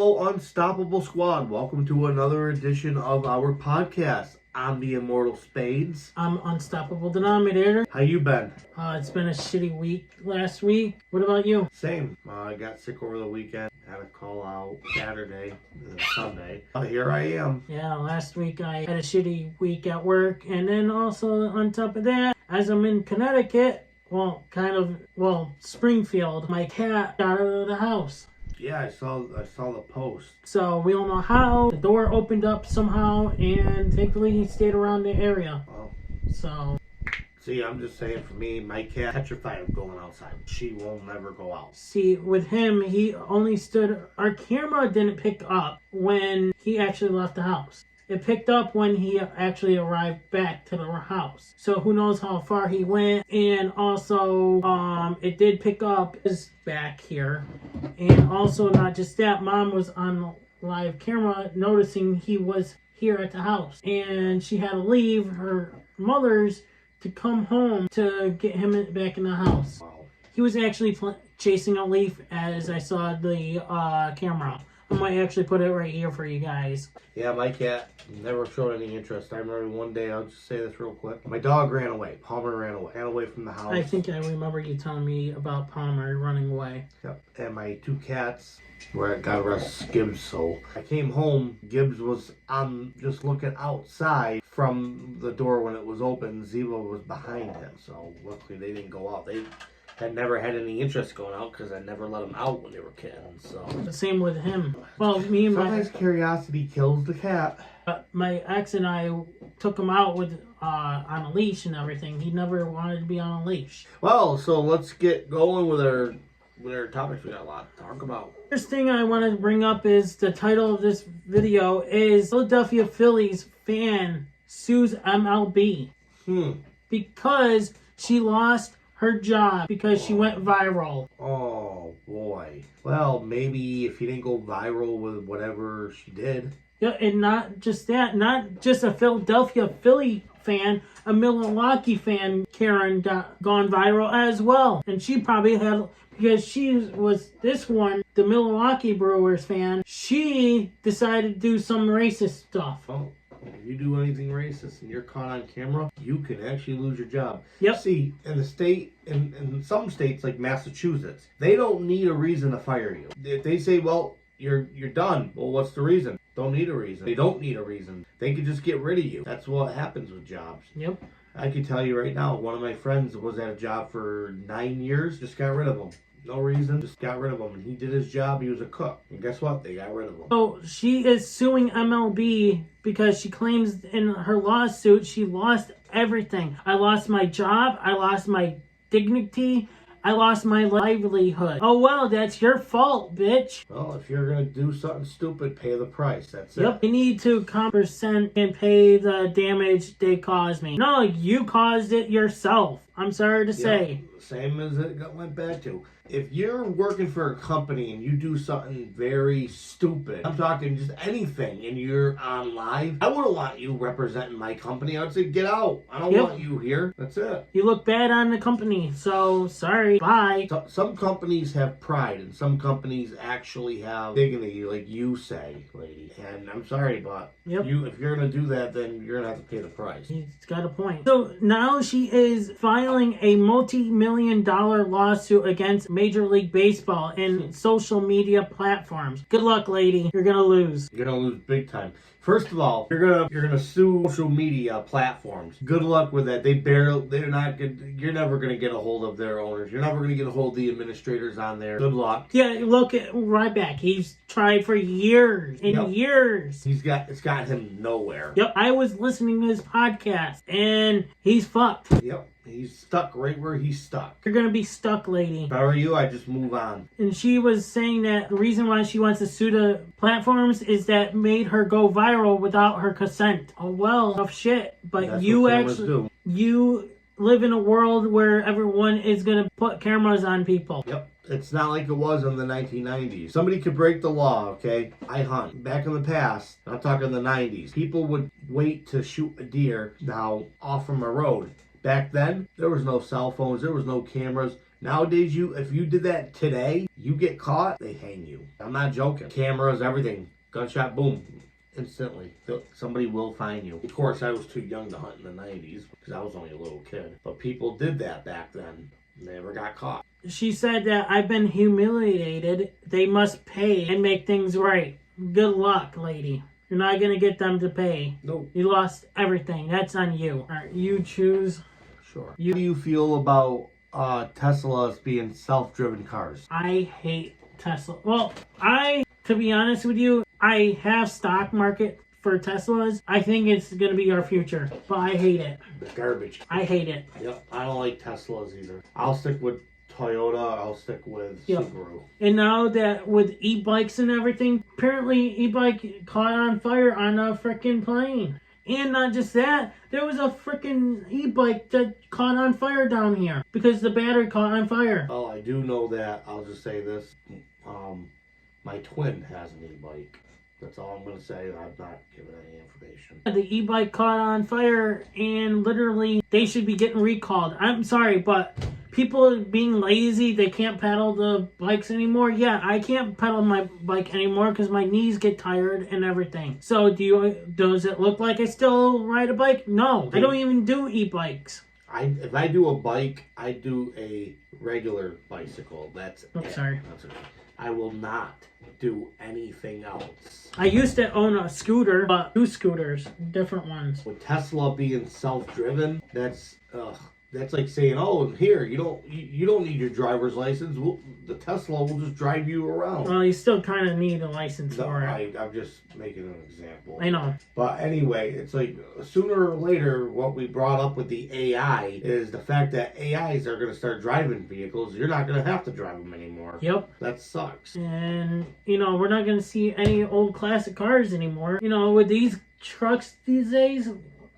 Hello, Unstoppable Squad. Welcome to another edition of our podcast. I'm the Immortal Spades. I'm Unstoppable Denominator. How you been? It's been a shitty week last week. What about you? Same. I got sick over the weekend. Had a call out Saturday and Sunday. Here I am. Yeah, last week I had a shitty week at work. And then also on top of that, as I'm in Connecticut, Springfield, my cat got out of the house. Yeah, I saw the post. So we don't know how. The door opened up somehow, and thankfully he stayed around the area. Well, so. See, I'm just saying, for me, my cat petrified of going outside. She will never go out. See, with him, he only stood. Our camera didn't pick up when he actually left the house. It picked up when he actually arrived back to the house. So who knows how far he went. And also, it did pick up his back here. And also, not just that, Mom was on live camera noticing he was here at the house. And she had to leave her mother's to come home to get him back in the house. Wow. He was actually chasing a leaf as I saw the camera. I might actually put it right here for you guys. Yeah, my cat never showed any interest. I remember one day, I'll just say this real quick. My dog ran away. Palmer ran away from the house. I think I remember you telling me about Palmer running away. Yep. And my two cats, where I got rest Gibbs. So I came home. Gibbs was just looking outside from the door when it was open. Ziva was behind him. So luckily they didn't go out. They had never had any interest going out because I never let them out when they were kittens. So the same with him. Well, me and sometimes curiosity kills the cat. My ex and I took him out with on a leash and everything. He never wanted to be on a leash. Well, so let's get going with our topics. We got a lot to talk about. First thing I wanted to bring up is the title of this video is Philadelphia Phillies fan sues MLB because she lost her job because she went viral. Oh boy. Well, maybe if you didn't go viral with whatever she did. Yeah, and not just that, not just a Philadelphia Philly fan, a Milwaukee fan, Karen, gone viral as well. And she probably had, because she was this one, the Milwaukee Brewers fan, she decided to do some racist stuff. Oh. If you do anything racist and you're caught on camera, you can actually lose your job. Yep. See, in some states like Massachusetts, they don't need a reason to fire you. If they say, well, you're done, well, what's the reason? Don't need a reason. They don't need a reason. They could just get rid of you. That's what happens with jobs. Yep. I can tell you right now, one of my friends was at a job for 9 years, just got rid of him. No reason, just got rid of him. And he did his job, he was a cook. And guess what? They got rid of him. So she is suing MLB because she claims in her lawsuit she lost everything. I lost my job, I lost my dignity, I lost my livelihood. Oh well, that's your fault, bitch. Well, if you're going to do something stupid, pay the price. That's it. Yep, you need to compensate and pay the damage they caused me. No, you caused it yourself. I'm sorry to say. Same as it went back to. If you're working for a company and you do something very stupid, I'm talking just anything, and you're on live, I wouldn't want you representing my company. I would say, get out. I don't want you here. That's it. You look bad on the company, so sorry. Bye. So, some companies have pride, and some companies actually have dignity, like you say, lady. And I'm sorry, but if you're going to do that, then you're going to have to pay the price. He's got a point. So now she is filing a multi-million-dollar lawsuit against Major League Baseball and social media platforms. Good luck, lady. You're gonna lose. You're gonna lose big time. First of all, you're gonna sue social media platforms. Good luck with that. They're not good. You're never gonna get a hold of their owners. You're never gonna get a hold of the administrators on there. Good luck. Yeah, look at right back. He's tried for years and years. It's got him nowhere. Yep, I was listening to his podcast and he's fucked. Yep. He's stuck right where he's stuck. You're going to be stuck, lady. If I were you, I'd just move on. And she was saying that the reason why she wants to sue the platforms is that made her go viral without her consent. Oh, well, tough shit. But that's you actually, you live in a world where everyone is going to put cameras on people. Yep. It's not like it was in the 1990s. Somebody could break the law, okay? I hunt. Back in the past, I'm talking the 90s, people would wait to shoot a deer now off from a road. Back then, there was no cell phones, there was no cameras. Nowadays, if you did that today, you get caught, they hang you. I'm not joking. Cameras, everything. Gunshot, boom. Instantly. Somebody will find you. Of course, I was too young to hunt in the 90s because I was only a little kid. But people did that back then. Never got caught. She said that I've been humiliated. They must pay and make things right. Good luck, lady. You're not going to get them to pay. Nope. You lost everything. That's on you. All right, you choose. Sure. How do you feel about Teslas being self-driven cars? I hate Tesla. Well, to be honest with you, I have stock market for Teslas. I think it's going to be our future, but I hate it. The garbage. I hate it. Yep, I don't like Teslas either. I'll stick with Toyota. I'll stick with Subaru. And now that with e-bikes and everything, apparently e-bike caught on fire on a freaking plane. And not just that, there was a freaking e-bike that caught on fire down here because the battery caught on fire. Oh, I do know that. I'll just say this. My twin has an e-bike. That's all I'm going to say. I'm not giving any information. The e-bike caught on fire and literally they should be getting recalled. I'm sorry, but people being lazy, they can't pedal the bikes anymore. Yeah, I can't pedal my bike anymore because my knees get tired and everything. So does it look like I still ride a bike? No, I don't even do e-bikes. If I do a bike, I do a regular bicycle. That's it. Sorry. That's okay. I will not do anything else. I used to own a scooter, but 2 scooters, different ones. With Tesla being self-driven, that's like saying, oh, here, you don't need your driver's license. The Tesla will just drive you around. Well, you still kind of need a license for it. I'm just making an example. I know. But anyway, it's like sooner or later, what we brought up with the AI is the fact that AIs are going to start driving vehicles. You're not going to have to drive them anymore. Yep. That sucks. And, we're not going to see any old classic cars anymore. With these trucks these days,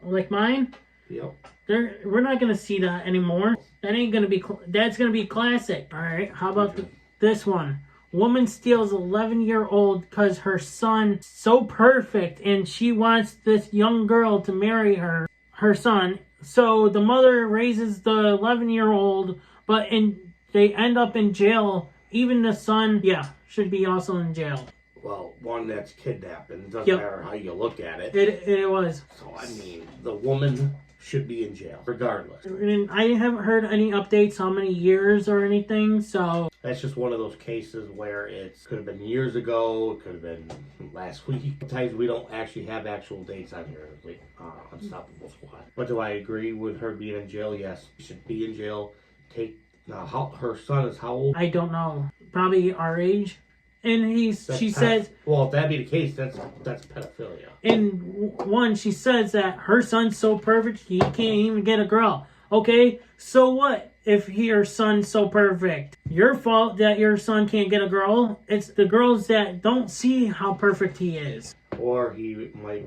like mine. Yep. We're not going to see that anymore. That's going to be classic. All right. How about this one? Woman steals 11-year-old because her son's so perfect and she wants this young girl to marry her son. So the mother raises the 11-year-old, but they end up in jail. Even the son, should be also in jail. Well, one, that's kidnapping. It doesn't matter how you look at it. It was. So, I mean, the woman should be in jail, regardless. And I haven't heard any updates how many years or anything, so... That's just one of those cases where it could have been years ago, it could have been last week. Sometimes we don't actually have actual dates on here, like Unstoppable Squad. But do I agree with her being in jail? Yes, she should be in jail. Her son is how old? I don't know. Probably our age. And she says... Well, if that be the case, that's pedophilia. And she says that her son's so perfect, he can't even get a girl. Okay, so what if your son's so perfect? Your fault that your son can't get a girl. It's the girls that don't see how perfect he is. Or he might,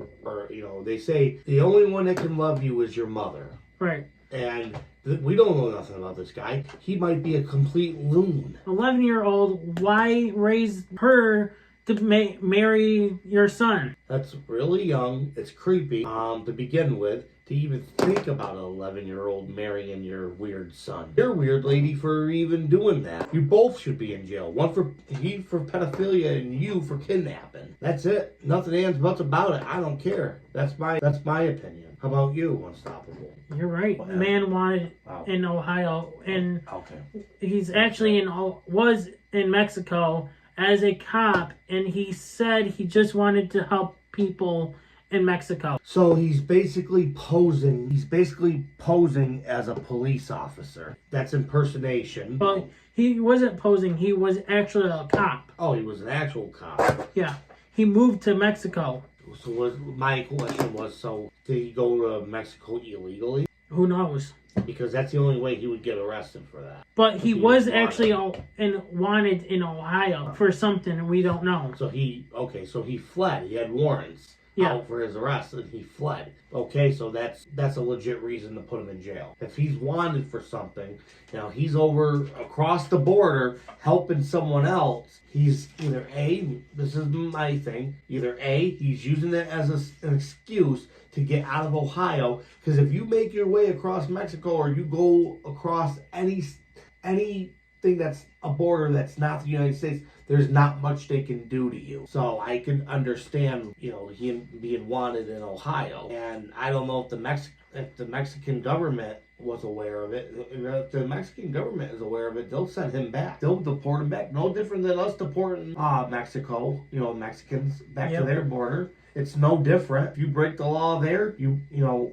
they say the only one that can love you is your mother. Right. And we don't know nothing about this guy. He might be a complete loon. 11-year-old, why raise her to marry your son? That's really young. It's creepy to begin with. To even think about an 11-year-old marrying your weird son. You're a weird lady for even doing that. You both should be in jail. He for pedophilia and you for kidnapping. That's it. Nothing ands buts about it. I don't care. That's my opinion. How about you, Unstoppable? You're right. Yeah. Man wanted in Ohio, and he's actually was in Mexico as a cop, and he said he just wanted to help people in Mexico. So he's basically posing. He's basically posing as a police officer. That's impersonation. Well, he wasn't posing. He was actually a cop. Oh, he was an actual cop. Yeah. He moved to Mexico. So my question was, did he go to Mexico illegally? Who knows? Because that's the only way he would get arrested for that. But he was actually wanted in Ohio for something we don't know. So he fled. He had warrants out for his arrest, and he fled. Okay, so that's a legit reason to put him in jail. If he's wanted for something, now he's over across the border helping someone else. He's either this is my thing, he's using that as an excuse to get out of Ohio, because if you make your way across Mexico or you go across anything that's a border that's not the United States, there's not much they can do to you. So I can understand, him being wanted in Ohio. And I don't know if the Mexican government was aware of it. If the Mexican government is aware of it, they'll send him back. They'll deport him back. No different than us deporting Mexico, Mexicans back to their border. It's no different. If you break the law there,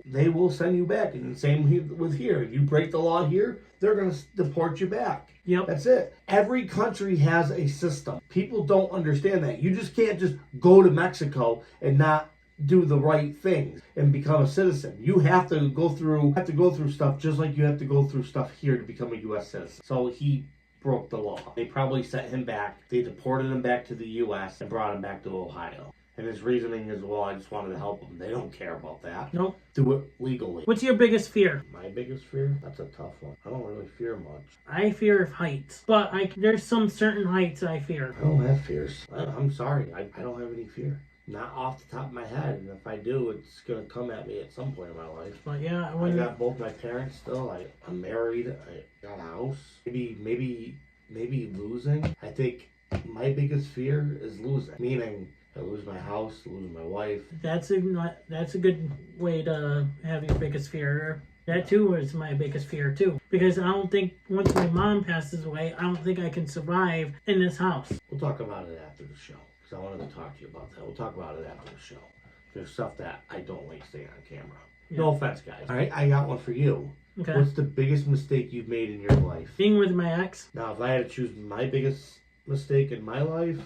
they will send you back. And the same with here. If you break the law here, they're going to deport you back. Yep. That's it. Every country has a system. People don't understand that. You just can't just go to Mexico and not do the right things and become a citizen. You have to go through stuff just like you have to go through stuff here to become a U.S. citizen. So he broke the law. They probably sent him back. They deported him back to the U.S. and brought him back to Ohio. And his reasoning is, well, I just wanted to help them. They don't care about that. Nope. Do it legally. What's your biggest fear? My biggest fear? That's a tough one. I don't really fear much. I fear heights. But there's some certain heights I fear. I don't have fears. I'm sorry. I don't have any fear. Not off the top of my head. And if I do, it's going to come at me at some point in my life. But yeah, I got both my parents still. I'm married. I got a house. Maybe losing. I think my biggest fear is losing. Meaning, I lose my house, lose my wife. That's a good way to have your biggest fear. That too is my biggest fear too. Because I don't think once my mom passes away, I don't think I can survive in this house. We'll talk about it after the show. Because I wanted to talk to you about that. We'll talk about it after the show. There's stuff that I don't like saying on camera. Yeah. No offense, guys. All right, I got one for you. Okay. What's the biggest mistake you've made in your life? Being with my ex. Now, if I had to choose my biggest mistake in my life,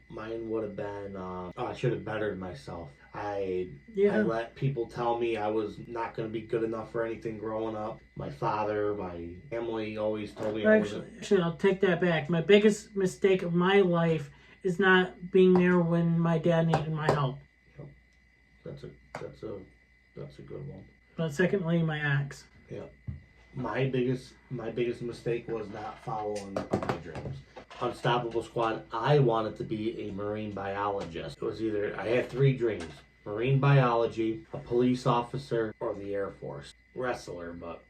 mine would have been, I should have bettered myself. I let people tell me I was not going to be good enough for anything growing up. My father, my family always told me Actually, I'll take that back. My biggest mistake of my life is not being there when my dad needed my help. Yep. That's a good one. But secondly, my ex. Yeah. My biggest mistake was not following my dreams. Unstoppable Squad, I wanted to be a marine biologist. It was either, I had 3 dreams: marine biology, a police officer, or the Air Force. Wrestler, but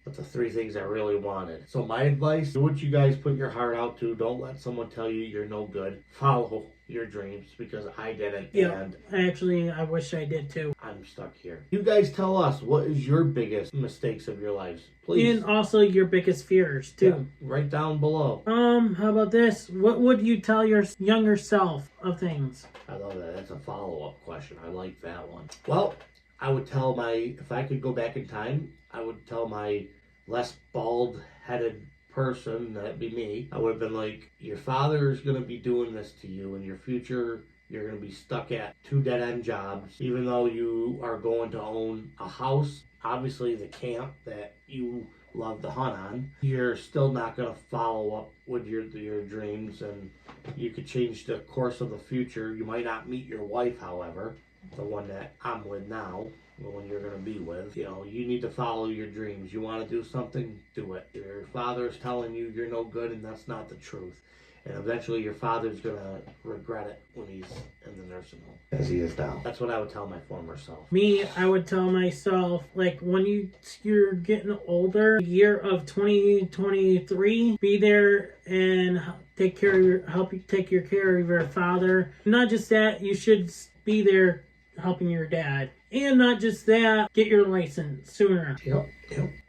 the 3 things I really wanted. So my advice, do what you guys put your heart out to. Don't let someone tell you you're no good. Follow your dreams, because I didn't. Yeah, I wish I did too. I'm stuck here. You guys tell us, what is your biggest mistakes of your lives? Please. And also your biggest fears too. Yeah, right down below. How about this? What would you tell your younger self of things? I love that. That's a follow-up question. I like that one. Well, I would tell if I could go back in time, I would tell my less bald-headed person, that'd be me, I would have been like, your father is going to be doing this to you. In your future, you're going to be stuck at 2 dead-end jobs. Even though you are going to own a house, obviously the camp that you love to hunt on, you're still not going to follow up with your dreams, and you could change the course of the future. You might not meet your wife, however, the one that I'm with now, the one you're going to be with. You need to follow your dreams. You want to do something, do it. Your father's telling you you're no good, and that's not the truth. And eventually your father's going to regret it when he's in the nursing home, as he is now. That's what I would tell my former self. Me, I would tell myself, when you're getting older, the year of 2023, be there and help you take care of your father. Not just that, you should be there helping your dad. And not just that, get your license sooner. Yep.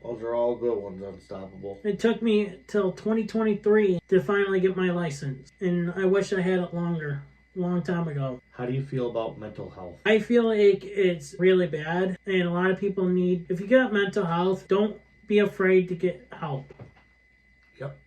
Those are all good ones, Unstoppable. It took me till 2023 to finally get my license. And I wish I had it long time ago. How do you feel about mental health? I feel like it's really bad. And a lot of people if you got mental health, don't be afraid to get help. Yep.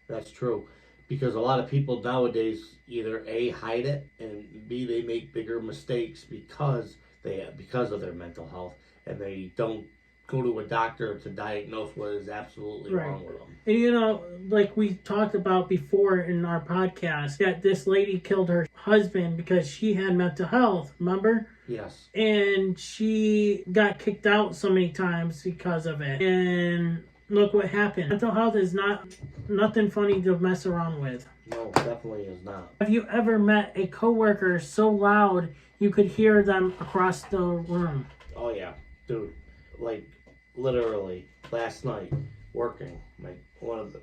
That's true. Because a lot of people nowadays either A, hide it, and B, they make bigger mistakes because of their mental health, and they don't go to a doctor to diagnose what is absolutely wrong with them. And like we talked about before in our podcast, that this lady killed her husband because she had mental health, remember? Yes. And she got kicked out so many times because of it. And look what happened. Mental health is nothing funny to mess around with. No, definitely is not. Have you ever met a coworker so loud you could hear them across the room? Oh yeah, dude. Like, literally, last night, working, one of the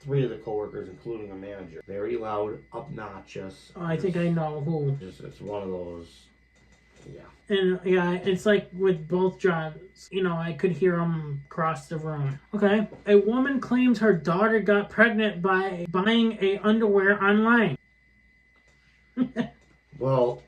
three of the coworkers, including a manager, very loud, obnoxious. Oh, I think I know who. It's one of those. Yeah. And yeah, it's like with both jobs, I could hear them across the room. Okay. A woman claims her daughter got pregnant by buying a underwear online. Well,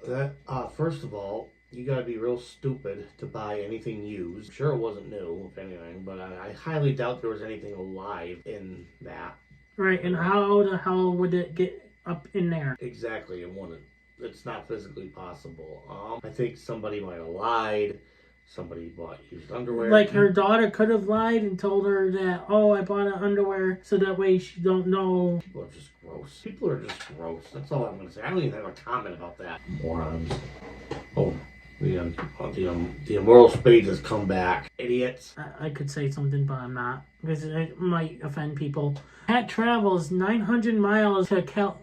first of all, you gotta be real stupid to buy anything used. I'm sure it wasn't new, if anything, but I highly doubt there was anything alive in that. Right, and how the hell would it get up in there? Exactly, it wouldn't. It's not physically possible. I think somebody might have lied. Somebody bought used underwear. Like her daughter could have lied and told her that, I bought an underwear so that way she don't know. People are just gross. People are just gross. That's all I'm going to say. I don't even have a comment about that. Morons. Oh, the Immortal Spades has come back. Idiots. I could say something, but I'm not. Because it might offend people. Cat travels 900 miles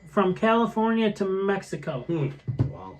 from California to Mexico. Wow.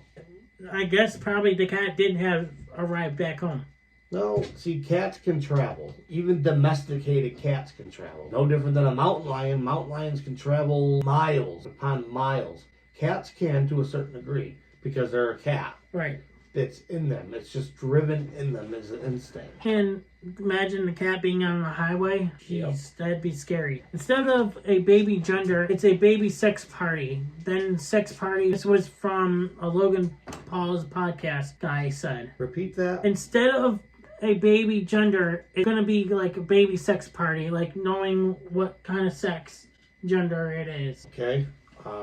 I guess probably the cat didn't have arrived back home. No, see, cats can travel. Even domesticated cats can travel. No different than a mountain lion. Mountain lions can travel miles upon miles. Cats can to a certain degree because they're a cat. Right. It's in them. It's just driven in them as an instinct. And imagine the cat being on the highway. Jeez, Yep. That'd be scary. Instead of a baby gender, it's a baby sex party. Then sex party. This was from a Logan Paul's podcast guy said. Repeat that. Instead of a baby gender, it's going to be like a baby sex party, like knowing what kind of sex gender it is. Okay.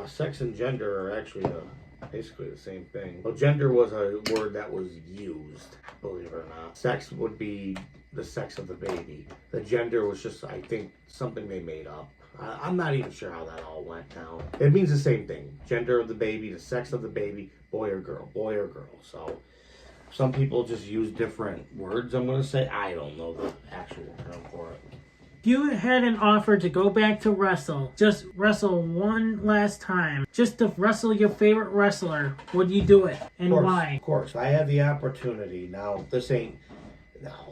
Sex and gender are actually basically the same thing. Well, gender was a word that was used, believe it or not. Sex would be the sex of the baby. The gender was just, I think, something they made up. I'm not even sure how that all went down. It means the same thing. Gender of the baby, the sex of the baby, boy or girl. So some people just use different words, I'm going to say. I don't know the actual term for it. If you had an offer to go back to wrestle, just wrestle one last time, just to wrestle your favorite wrestler, would you do it? And why? Of course. If I had the opportunity. Now,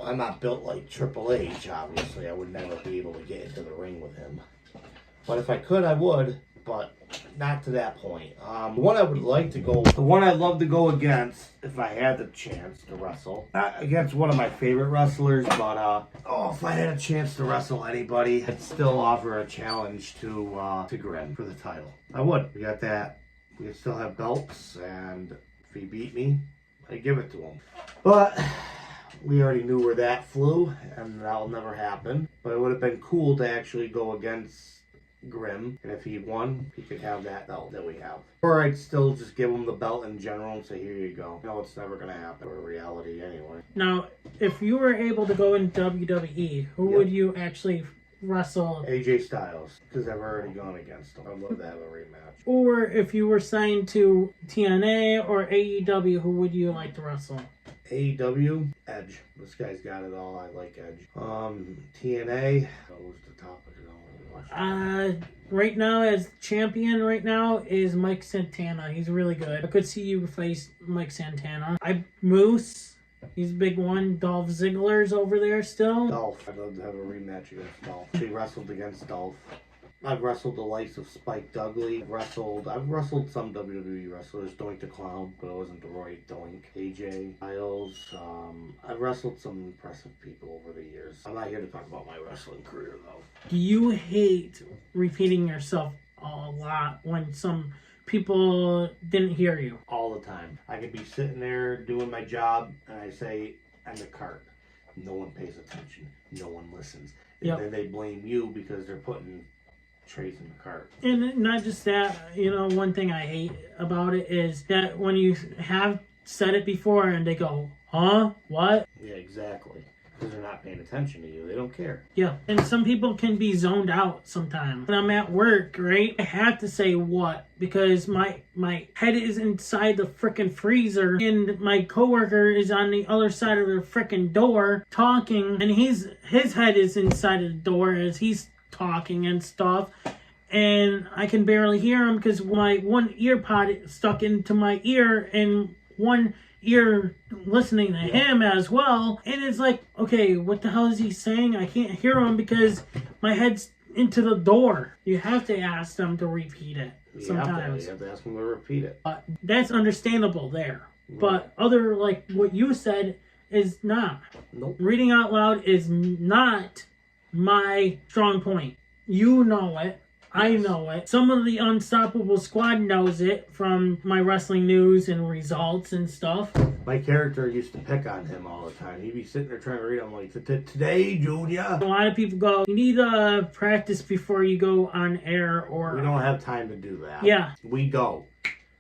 I'm not built like Triple H, obviously. I would never be able to get into the ring with him. But if I could, I would. But not to that point. The one I'd love to go against, if I had the chance to wrestle, not against one of my favorite wrestlers, but if I had a chance to wrestle anybody, I'd still offer a challenge to Grim for the title. I would. We got that. We can still have belts, and if he beat me, I'd give it to him. But we already knew where that flew, and that'll never happen. But it would have been cool to actually go against Grim, and if he won, he could have that belt that we have. Or I'd still just give him the belt in general and say, here you go. No, it's never going to happen, or reality anyway. Now, if you were able to go in WWE, who would you actually wrestle? AJ Styles, because I've already gone against him. I'd love to have a rematch. Or if you were signed to TNA or AEW, who would you like to wrestle? AEW, Edge. This guy's got it all. I like Edge. TNA, what was the topic? Right now, as champion right now is Mike Santana. He's really good. I could see you face Mike Santana. Moose. He's a big one. Dolph Ziggler's over there still. Dolph. I'd love to have a rematch against Dolph. He wrestled against Dolph. I've wrestled the likes of Spike Dudley. I've wrestled some WWE wrestlers. Doink the Clown, but it wasn't the right Doink. AJ Styles. I've wrestled some impressive people over the years. I'm not here to talk about my wrestling career, though. Do you hate repeating yourself a lot when some people didn't hear you? All the time. I could be sitting there doing my job, and I say, "I'm the cart." No one pays attention. No one listens. And then they blame you because they're putting trays in the cart. And not just that, one thing I hate about it is that when you have said it before and they go, huh? What? Yeah, exactly. Because they're not paying attention to you. They don't care. Yeah. And some people can be zoned out sometimes. When I'm at work, right, I have to say what? Because my head is inside the frickin' freezer and my coworker is on the other side of the frickin' door talking, and his head is inside of the door as he's talking and stuff, and I can barely hear him because my one ear pod stuck into my ear and one ear listening to him as well. And it's like, okay, what the hell is he saying? I can't hear him because my head's into the door. You have to ask them to repeat it sometimes. You have to ask them to repeat it. That's understandable there. Right. But other, like what you said, is not. Nope. Reading out loud is not my strong point. You know it. I know it. Some of the Unstoppable Squad knows it from my wrestling news and results and stuff. My character used to pick on him all the time. He'd be sitting there trying to read. I'm like, today, Junior. A lot of people go, you need to practice before you go on air, or... We don't have time to do that. Yeah. We go.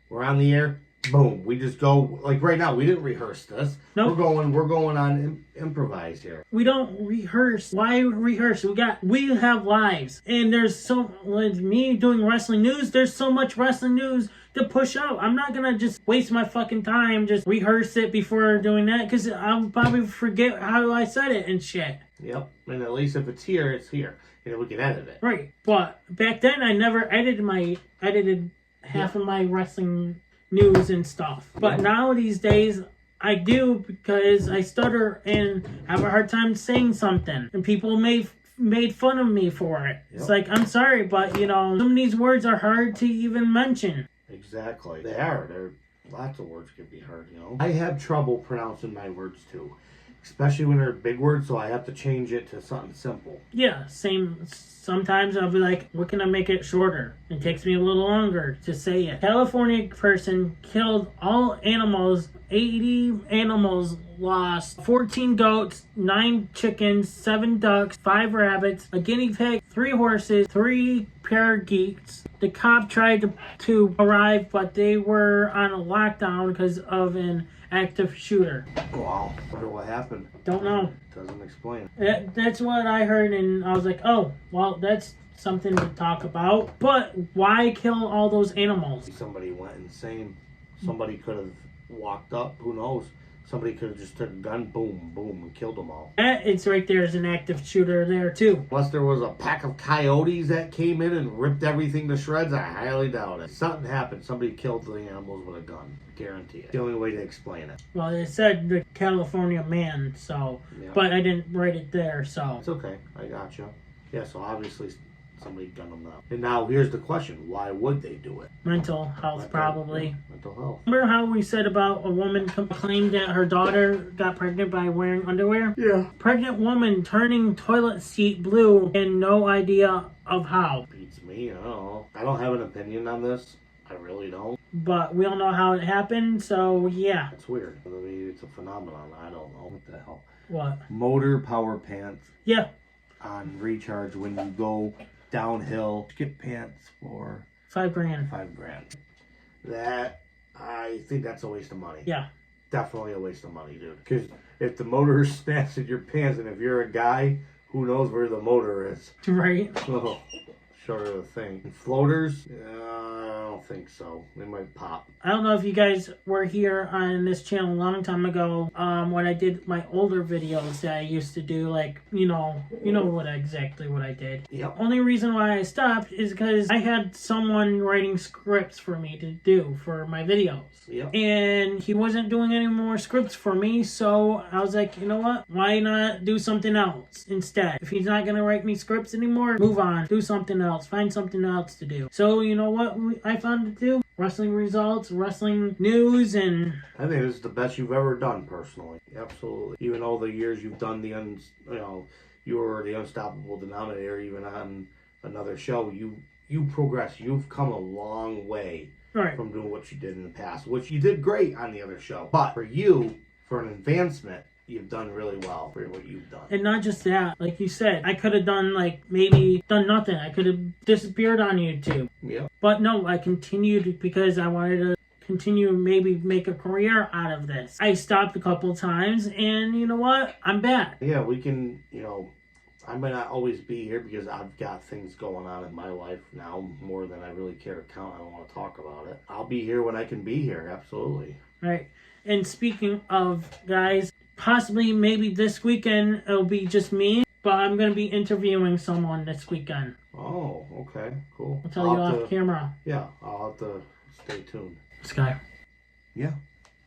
We're on the air. Boom. We just go. Like right now, we didn't rehearse this. Nope. We're going on improvise here. We don't rehearse. Why rehearse? We have lives. And there's so, like me doing wrestling news, there's so much wrestling news to push out. I'm not going to just waste my fucking time, just rehearse it before doing that, because I'll probably forget how I said it and shit. Yep. And at least if it's here, it's here. You know, we can edit it. Right. But back then, I never edited half of my wrestling news and stuff. But now these days, I do, because I stutter and have a hard time saying something. And people made fun of me for it. Yep. It's like, I'm sorry, but, you know, some of these words are hard to even mention. Exactly. They are. Lots of words can be hard, you know. I have trouble pronouncing my words, too. Especially when they're big words, so I have to change it to something simple. Yeah, same. Sometimes I'll be like, what can I make it shorter? It takes me a little longer to say it. California person killed all animals. 80 animals lost. 14 goats, 9 chickens, 7 ducks, 5 rabbits, a guinea pig, 3 horses, 3 paragets. The cop tried to arrive, but they were on a lockdown because of an active shooter. Wow. I wonder what happened. Don't know. Doesn't explain. That's what I heard, and I was like, oh, well, that's something to talk about. But why kill all those animals? Somebody went insane. Somebody could have walked up. Who knows? Somebody could have just took a gun, boom, boom, and killed them all. It's right there as an active shooter there, too. Unless there was a pack of coyotes that came in and ripped everything to shreds, I highly doubt it. Something happened. Somebody killed the animals with a gun. Guarantee it. The only way to explain it. Well, it said the California man, so... Yeah. But I didn't write it there, so... It's okay. I gotcha. Yeah, so obviously somebody gunned them down. And now here's the question. Why would they do it? Mental health, probably. Yeah, mental health. Remember how we said about a woman claimed that her daughter got pregnant by wearing underwear? Yeah. Pregnant woman turning toilet seat blue and no idea of how. Beats me. I don't know. I don't have an opinion on this. I really don't. But we all know how it happened, so yeah. It's weird. I mean, it's a phenomenon. I don't know. What the hell? What? Motor power pants. Yeah. On recharge when you go downhill. Skip pants for $5,000. $5,000. That, I think that's a waste of money. Yeah. Definitely a waste of money, dude. Because if the motor snaps in your pants, and if you're a guy, who knows where the motor is? Right. Oh, short of the thing. And floaters? I don't think so. They might pop. I don't know if you guys were here on this channel a long time ago when I did my older videos that I used to do, like, you know exactly what I did. Yep. Only reason why I stopped is because I had someone writing scripts for me to do for my videos. Yep. And he wasn't doing any more scripts for me, so I was like, you know what? Why not do something else instead? If he's not going to write me scripts anymore, move on. Do something else. Find something else to do. So, you know what I found to do? Wrestling results, wrestling news, and... I think this is the best you've ever done, personally. Absolutely. Even all the years you've done you were the Unstoppable Denominator, even on another show, you progress. You've come a long way. Right. From doing what you did in the past, which you did great on the other show. But for you, for an advancement, you've done really well for what you've done. And not just that, like you said, I could have done maybe done nothing. I could have disappeared on YouTube. Yeah. But no, I continued because I wanted to continue, maybe make a career out of this. I stopped a couple times, and you know what? I'm back. Yeah, we can, I might not always be here because I've got things going on in my life now, more than I really care to count. I don't want to talk about it. I'll be here when I can be here, absolutely. Right. And speaking of, guys, possibly maybe this weekend it'll be just me, but I'm going to be interviewing someone this weekend. Oh, okay, cool. I'll tell you off camera. Yeah, I'll have to stay tuned. Sky. Yeah.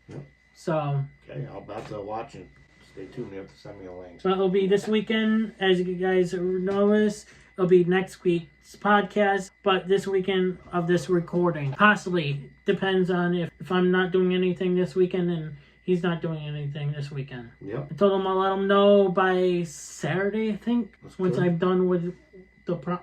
Yep. So. Okay, I'll have to watch and stay tuned. You have to send me a link. So it'll be this weekend, as you guys notice. It'll be next week's podcast, but this weekend of this recording. Possibly. Depends on if I'm not doing anything this weekend and he's not doing anything this weekend. Yep. I told him I'll let him know by Saturday, I think. That's once good. I'm done with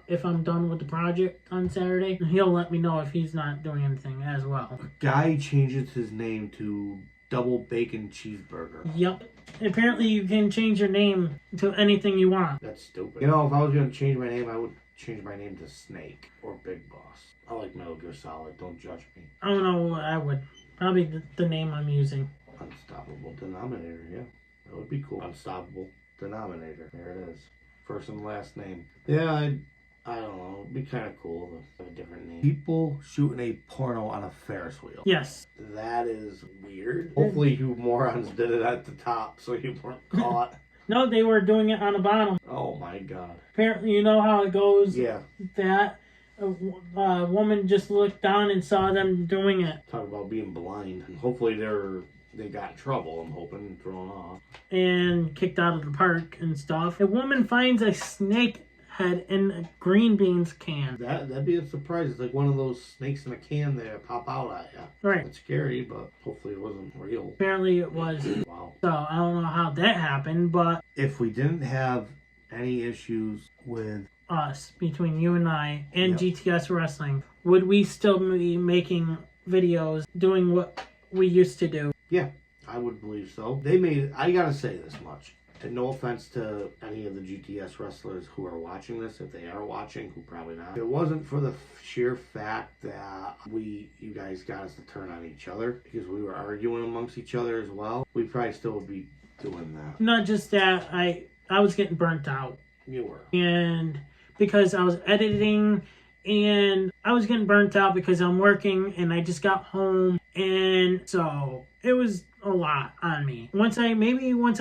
if I'm done with the project on Saturday, he'll let me know if he's not doing anything as well. A guy changes his name to Double Bacon Cheeseburger. Yep. Apparently you can change your name to anything you want. That's stupid. You know, if I was going to change my name, I would change my name to Snake or Big Boss. I like Metal Gear Solid. Don't judge me. I don't know what I would. Probably the name I'm using. Unstoppable Denominator, yeah. That would be cool. Unstoppable Denominator. There it is. First and last name. Yeah, I don't know. It'd be kind of cool to have a different name. People shooting a porno on a Ferris wheel. Yes. That is weird. Hopefully you morons did it at the top so you weren't caught. No, they were doing it on the bottom. Oh my god. Apparently, you know how it goes? Yeah. That a woman just looked down and saw them doing it. Talk about being blind. And hopefully they got in trouble, I'm hoping, thrown off. And kicked out of the park and stuff. A woman finds a snake head in a green beans can. That'd be a surprise. It's like one of those snakes in a can that pop out at you. Right. It's scary, but hopefully it wasn't real. Apparently it was. Wow. So I don't know how that happened, but If we didn't have any issues with us, between you and I, and Yep. GTS Wrestling, would we still be making videos, doing what we used to do? Yeah, I would believe so. I gotta say this much. And no offense to any of the GTS wrestlers who are watching this, if they are watching, who probably not. If it wasn't for the sheer fact that you guys got us to turn on each other, because we were arguing amongst each other as well, we probably still would be doing that. Not just that, I was getting burnt out. You were. And because I was editing, and I was getting burnt out because I'm working, and I just got home, and so it was a lot on me. Once I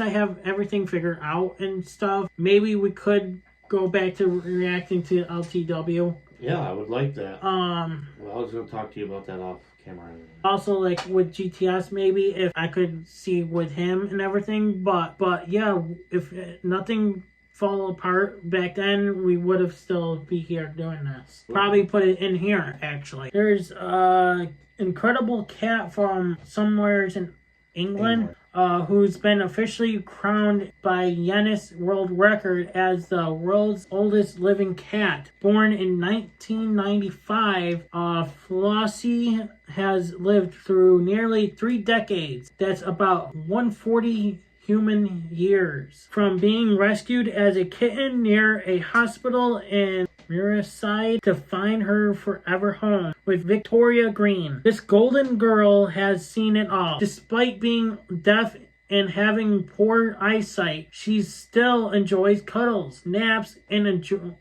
have everything figured out and stuff, maybe we could go back to reacting to LTW. Yeah, I would like that. Well, I was going to talk to you about that off camera. Also, like with GTS, maybe if I could see with him and everything. But yeah, if nothing fall apart back then, we would have still be here doing this. Probably put it in here, actually. There's a incredible cat from somewheres in England, who's been officially crowned by Guinness World Record as the world's oldest living cat. Born in 1995, Flossie has lived through nearly 3 decades. That's about 140 human years. From being rescued as a kitten near a hospital in Merseyside to find her forever home with Victoria Green. This golden girl has seen it all. Despite being deaf and having poor eyesight, she still enjoys cuddles, naps, and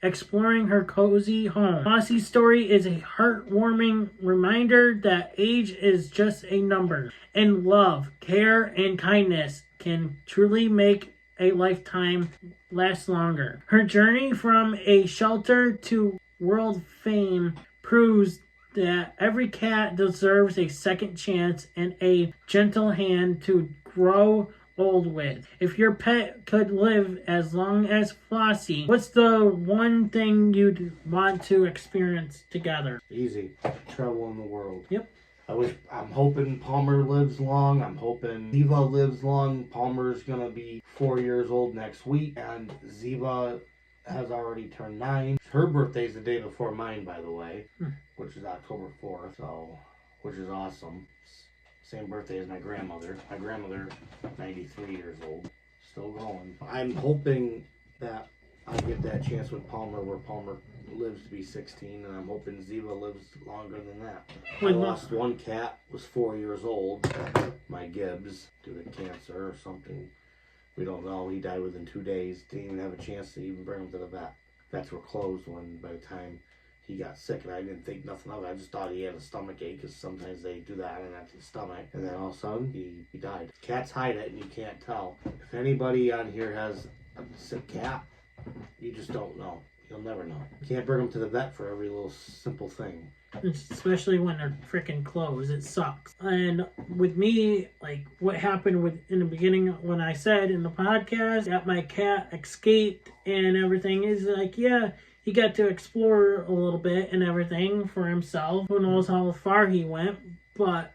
exploring her cozy home. Flossie's story is a heartwarming reminder that age is just a number, and love, care, and kindness can truly make a lifetime last longer. Her journey from a shelter to world fame proves that every cat deserves a second chance and a gentle hand to grow old with. If your pet could live as long as Flossie, what's the one thing you'd want to experience together? Easy. Travel in the world. Yep. I'm hoping Palmer lives long. I'm hoping Ziva lives long. Palmer's gonna be 4 years old next week, and Ziva has already turned 9. Her birthday's the day before mine, by the way, which is October 4th, which is awesome. Same birthday as my grandmother. My grandmother's 93 years old, still going. I'm hoping that I get that chance with Palmer, where Palmer lives to be 16, and I'm hoping Ziva lives longer than that. I lost one cat, was 4 years old, my Gibbs, due to cancer or something. We don't know. He died within 2 days. Didn't even have a chance to even bring him to the vet. Vets were closed by the time he got sick, and I didn't think nothing of it. I just thought he had a stomach ache, because sometimes they do that on an empty stomach. And then all of a sudden, he died. Cats hide it, and you can't tell. If anybody on here has a sick cat, you just don't know. You'll never know. You can't bring them to the vet for every little simple thing. Especially when they're freaking closed. It sucks. And with me, like what happened in the beginning when I said in the podcast that my cat escaped and everything is like, yeah, he got to explore a little bit and everything for himself. Who knows how far he went. But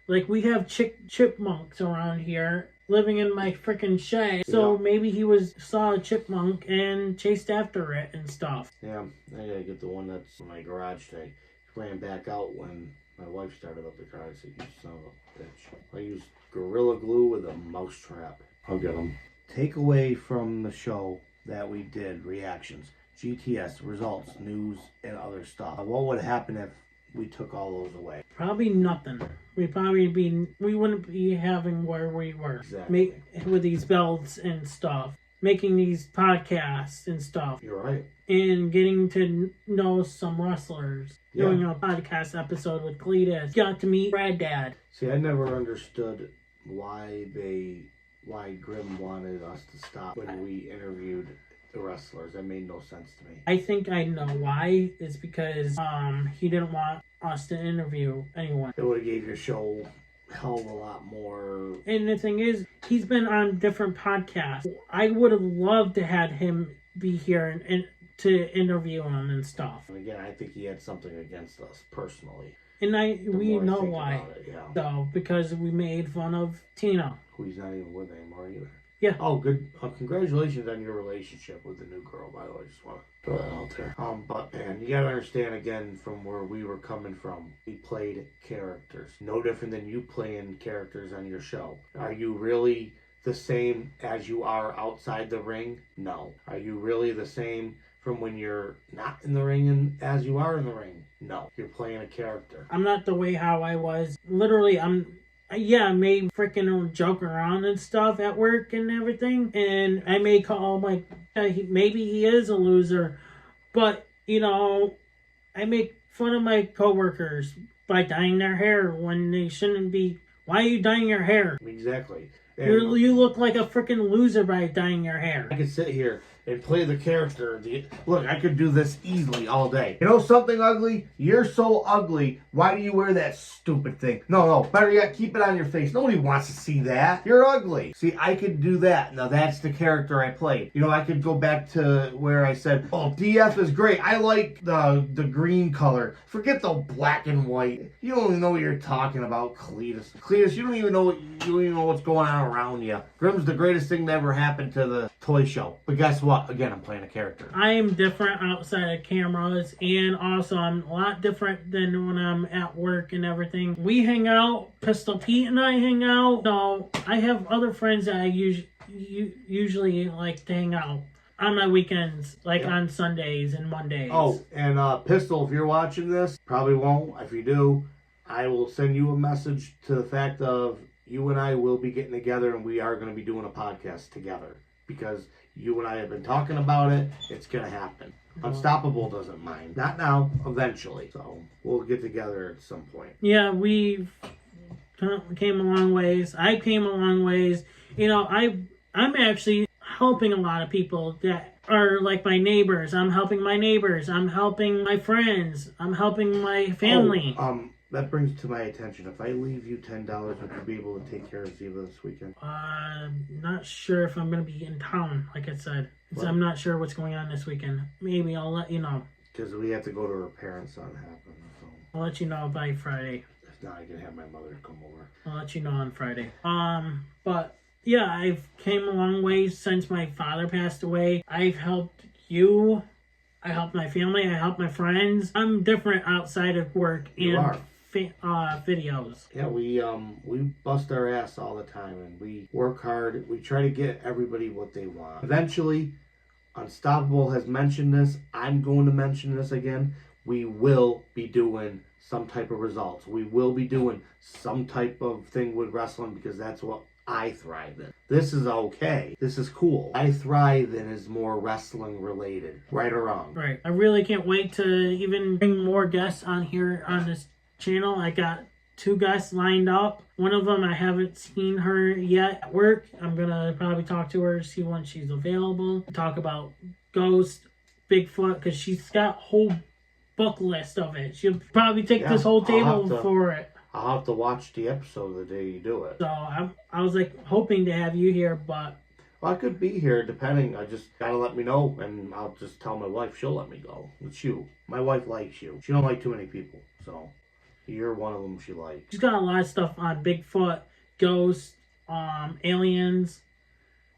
like we have chipmunks around here living in my freaking shed. So maybe he saw a chipmunk and chased after it and stuff. Yeah, I gotta get the one that's in my garage today. Ran back out when my wife started up the car. I said, you son of a bitch. I used Gorilla Glue with a mouse trap. I'll get them. Take away from the show that we did, reactions, GTS, results, news, and other stuff. What would happen if we took all those away? Probably nothing. We wouldn't be having where we were. Exactly. With these belts and stuff. Making these podcasts and stuff. You're right. And getting to know some wrestlers. Yeah. Doing a podcast episode with Cletus. Got to meet Brad Dad. See, I never understood why Grimm wanted us to stop when we interviewed the wrestlers. That made no sense to me. I think I know why. It's because he didn't want us to interview anyone. It would have gave your show hell of a lot more. And the thing is, he's been on different podcasts. I would have loved to have him be here and to interview him and stuff. And again, I think he had something against us personally. And we know why. Yeah. So, because we made fun of Tina. Who he's not even with anymore either. Yeah. Oh, good. Congratulations on your relationship with the new girl, by the way. Just want to throw that out there. But man, you gotta understand again from where we were coming from. We played characters. No different than you playing characters on your show. Are you really the same as you are outside the ring? No. Are you really the same from when you're not in the ring and as you are in the ring? No. You're playing a character. I'm not the way how I was. Literally, I may freaking joke around and stuff at work and everything. And I may call maybe he is a loser. But, I make fun of my coworkers by dyeing their hair when they shouldn't be. Why are you dyeing your hair? Exactly. You look like a freaking loser by dyeing your hair. I could sit here and play the character. Look, I could do this easily all day. You know something ugly? You're so ugly. Why do you wear that stupid thing? No. Better yet, keep it on your face. Nobody wants to see that. You're ugly. See, I could do that. Now, that's the character I played. I could go back to where I said, oh, DF is great. I like the green color. Forget the black and white. You don't even know what you're talking about, Cletus. Cletus, you don't even know what's going on around you. Grimm's the greatest thing that ever happened to the toy show. But guess what? Again, I'm playing a character. I am different outside of cameras, and also I'm a lot different than when I'm at work and everything. We hang out. Pistol Pete and I hang out. So I have other friends that I usually like to hang out on my weekends, on Sundays and Mondays. Oh, and Pistol, if you're watching this, probably won't. If you do, I will send you a message to the fact of you and I will be getting together, and we are going to be doing a podcast together. Because you and I have been talking about it, it's going to happen. Unstoppable doesn't mind. Not now, eventually. So we'll get together at some point. Yeah, we came a long ways. I came a long ways. I'm actually helping a lot of people that are like my neighbors. I'm helping my neighbors. I'm helping my friends. I'm helping my family. That brings to my attention. If I leave you $10, would you be able to take care of Ziva this weekend? Not sure if I'm going to be in town, like I said. So I'm not sure what's going on this weekend. Maybe I'll let you know. Because we have to go to her parents' on happen. So. I'll let you know by Friday. If not, I can have my mother come over. I'll let you know on Friday. But yeah, I've came a long way since my father passed away. I've helped you. I helped my family. I helped my friends. I'm different outside of work and videos. Yeah, we bust our ass all the time, and we work hard. We try to get everybody what they want. Eventually, Unstoppable has mentioned this. I'm going to mention this again. We will be doing some type of results. We will be doing some type of thing with wrestling because that's what I thrive in. This is okay. This is cool. I thrive in is more wrestling related. Right or wrong? Right. I really can't wait to even bring more guests on here on this channel. I got 2 guests lined up. One of them I haven't seen her yet at work. I'm gonna probably talk to her, see when she's available. Talk about ghosts, Bigfoot because she's got a whole book list of it. She'll probably take this whole table for it. I'll have to watch the episode the day you do it. So I was like hoping to have you here, but... Well, I could be here depending. I just gotta let me know, and I'll just tell my wife. She'll let me go. It's you. My wife likes you. She don't like too many people, so you're one of them she likes. She's got a lot of stuff on Bigfoot, ghosts, aliens.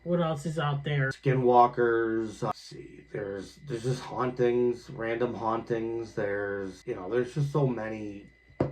What else is out there? Skinwalkers. Let's see. There's just hauntings, random hauntings. There's just so many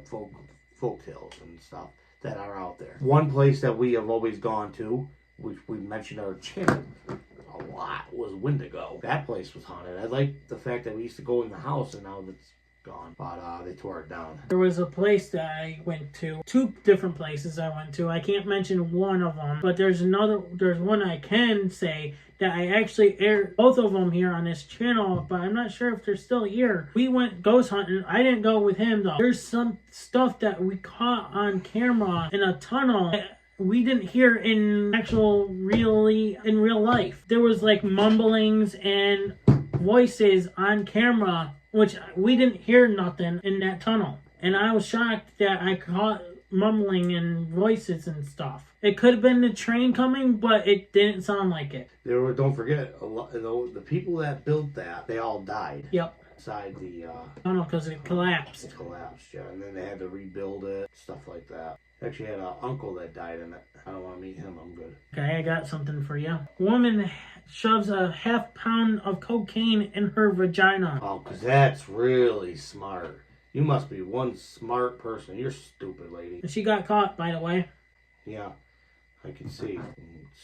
folk tales and stuff that are out there. One place that we have always gone to, which we mentioned on our channel a lot, was Wendigo. That place was haunted. I like the fact that we used to go in the house and now it's gone. But they tore it down. There was a place that I went to. 2 different places I went to. I can't mention one of them, but there's one I can say that I actually aired both of them here on this channel, but I'm not sure if they're still here. We went ghost hunting. I didn't go with him though. There's some stuff that we caught on camera in a tunnel that we didn't hear in real life. There was like mumblings and voices on camera, which we didn't hear nothing in that tunnel. And I was shocked that I caught mumbling and voices and stuff. It could have been the train coming, but it didn't sound like it. Don't forget, the people that built that, they all died. Yep. Inside the... tunnel because it collapsed. It collapsed, yeah. And then they had to rebuild it, stuff like that. I actually had an uncle that died in it. I don't want to meet him. I'm good. Okay, I got something for you. Woman shoves a half pound of cocaine in her vagina. Oh, because that's really smart. You must be one smart person. You're stupid, lady. She got caught, by the way. Yeah, I can see.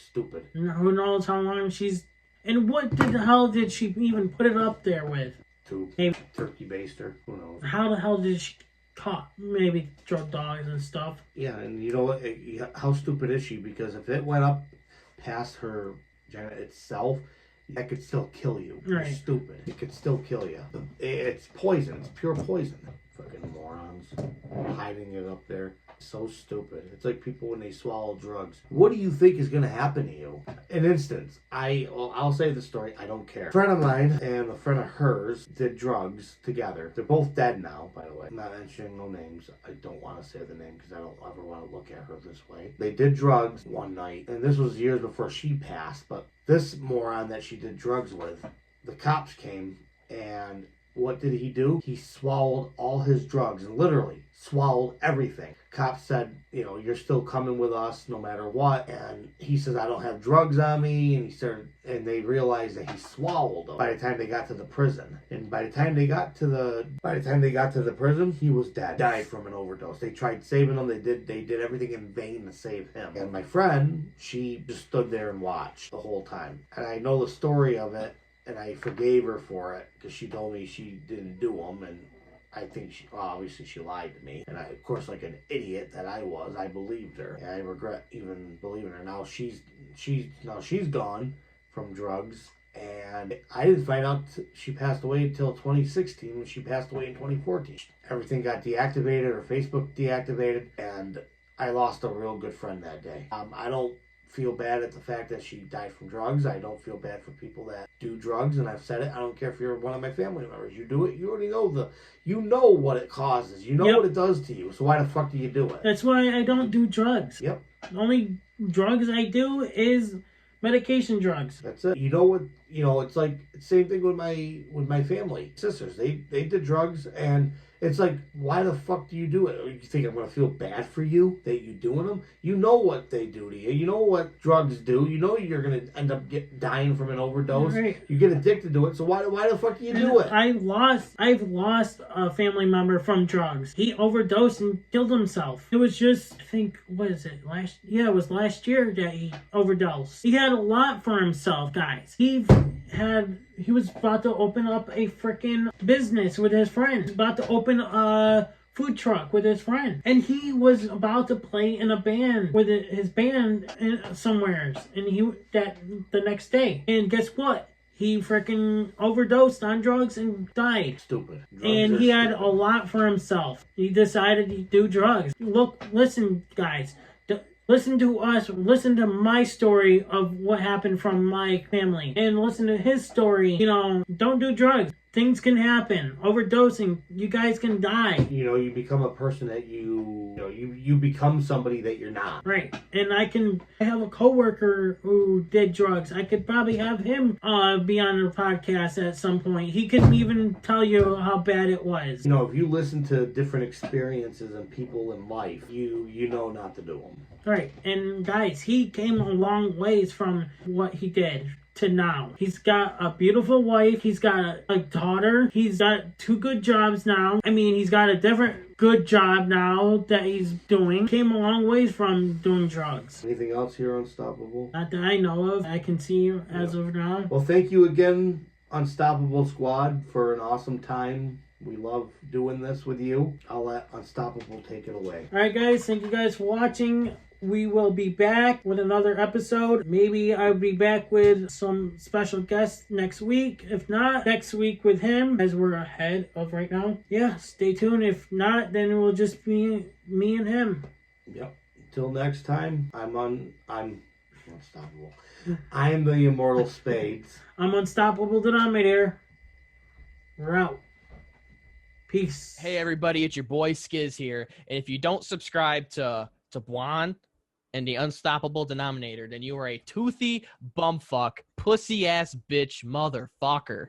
Stupid. Who knows how long she's... And what the hell did she even put it up there with? Turkey baster. Who knows? How the hell did she caught? Maybe drug dogs and stuff. Yeah, and you know what? How stupid is she? Because if it went up past her vagina itself, that could still kill you. Right. You're stupid. It could still kill you. It's poison. It's pure poison. Fucking morons. Hiding it up there. So stupid. It's like people when they swallow drugs. What do you think is going to happen to you? An instance. I'll say the story. I don't care. A friend of mine and a friend of hers did drugs together. They're both dead now, by the way. I'm not mentioning no names. I don't want to say the name because I don't ever want to look at her this way. They did drugs one night, and this was years before she passed, but this moron that she did drugs with, the cops came, and what did he do? He swallowed all his drugs, and literally swallowed everything. Cops said, you're still coming with us no matter what. And he says, I don't have drugs on me. And they realized that he swallowed them by the time they got to the prison. And by the time they got to the prison, he was dead. Died from an overdose. They tried saving him. They did everything in vain to save him. And my friend, she just stood there and watched the whole time. And I know the story of it. And I forgave her for it because she told me she didn't do them, and I think obviously she lied to me. And I, of course, like an idiot that I was, I believed her, and I regret even believing her. Now she's gone from drugs, and I didn't find out she passed away until 2016 when she passed away in 2014. Everything got deactivated, her Facebook deactivated, and I lost a real good friend that day. I don't feel bad at the fact that she died from drugs. I don't feel bad for people that do drugs, and I've said it. I don't care if you're one of my family members. You do it, you already know what it causes. You know what it does to you. So why the fuck do you do it? That's why I don't do drugs. Yep. The only drugs I do is medication drugs. That's it. You know what? It's like same thing with my family sisters. They did drugs, and it's like, why the fuck do you do it? You think I'm gonna feel bad for you that you doing them? You know what they do to you. You know what drugs do. You know you're gonna end up dying from an overdose. Right. You get addicted to it. So why the fuck do you do it? I've lost a family member from drugs. He overdosed and killed himself. It was just, I think, what is it? It was last year that he overdosed. He had a lot for himself, guys. He was about to open up a freaking business with his friends. About to open a food truck with his friend. And he was about to play in a band with his band somewhere. And the next day. And guess what? He freaking overdosed on drugs and died. Stupid. And he had a lot for himself. He decided to do drugs. Listen, guys. Listen to us. Listen to my story of what happened from my family. And listen to his story. You know, don't do drugs. Things can happen. Overdosing. You guys can die. You know, you become a person that you become somebody that you're not. Right. And I have a coworker who did drugs. I could probably have him be on the podcast at some point. He could even tell you how bad it was. You know, if you listen to different experiences and people in life, you know not to do them. Right. And guys, he came a long ways from what he did to now. He's got a beautiful wife. He's got a daughter. He's got 2 good jobs now. I mean, he's got a different good job now that he's doing. Came a long ways from doing drugs. Anything else here, Unstoppable? Not that I know of. I can see you as of now. Well, thank you again, Unstoppable Squad, for an awesome time. We love doing this with you. I'll let Unstoppable take it away. Alright guys, thank you guys for watching. We will be back with another episode. Maybe I'll be back with some special guests next week. If not, next week with him, as we're ahead of right now. Yeah, stay tuned. If not, then it will just be me and him. Yep. Until next time, I'm Unstoppable. I am the Immortal Spades. I'm Unstoppable Denominator. We're out. Peace. Hey everybody, it's your boy Skiz here. And if you don't subscribe to Buon and the Unstoppable Denominator, then you are a toothy bumfuck, pussy ass bitch motherfucker.